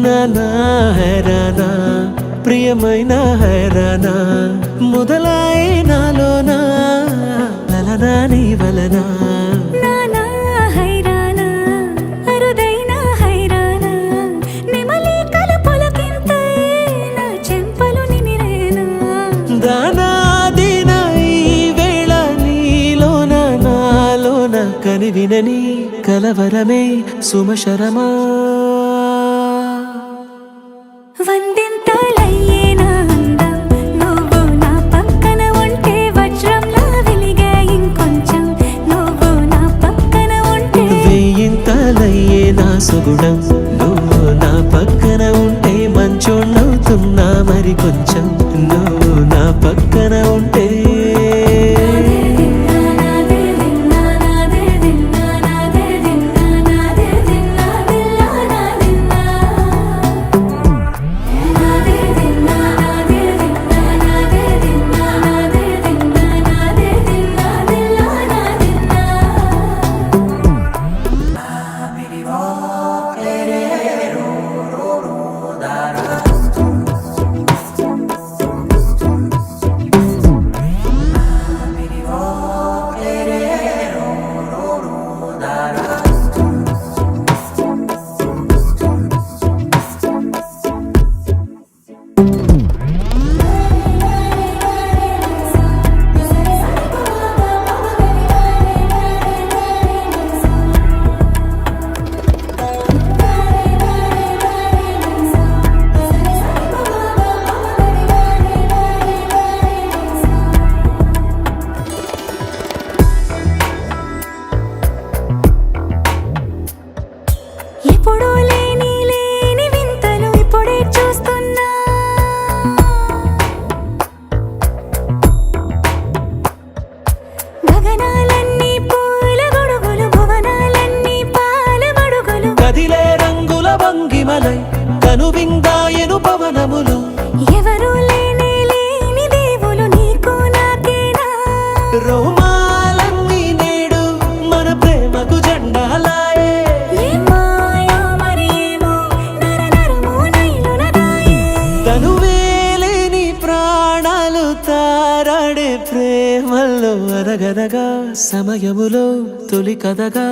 నానా హైరానా ప్రియమైన హైరానా మొదలాయి నాలోనా లలనా నీ వలనా నానా హైరానా అరుదైన హైరానా నిమలి కలపులకింతై నా చెంపలు నిమిరేనా దానాదిన ఈ వేళ నీలోన నాలోన కనివినని కలవరమే సుమశరమా వందింతలయ్యేనా అందం నువ్వు నా పక్కన ఉంటే వజ్రంలా వెలిగే ఇంకొంచెం నువ్వు నా పక్కన ఉంటే వెయ్యింతలయ్యే నా సుగుణం నువ్వు నా పక్కన ఉంటే మంచోళ్ళవుతున్నా మరి కొంచెం నువ్వు నా పక్కన ఉంటే ఎప్పుడూ లేని లేని వింతలు ఇప్పుడే చూస్తున్నా గగనాలన్నీ పూల గొడుగులు భువనాలన్నీ పాల మడుగులు కదిలే రంగుల భంగిమలై కనువిందాయను పవనములు ఎవరూ లేని లేని దేవులు నీకు నాకేనా రోమాలన్నీ నేడు మన ప్రేమకు జెండాలాయే ఏమాయో మరి ఏమో నరనరమో నైలున దాయే తనువేలేని ప్రాణాలు తారాడే ప్రేమల్లో అనగనగా సమయములో తొలి కథగా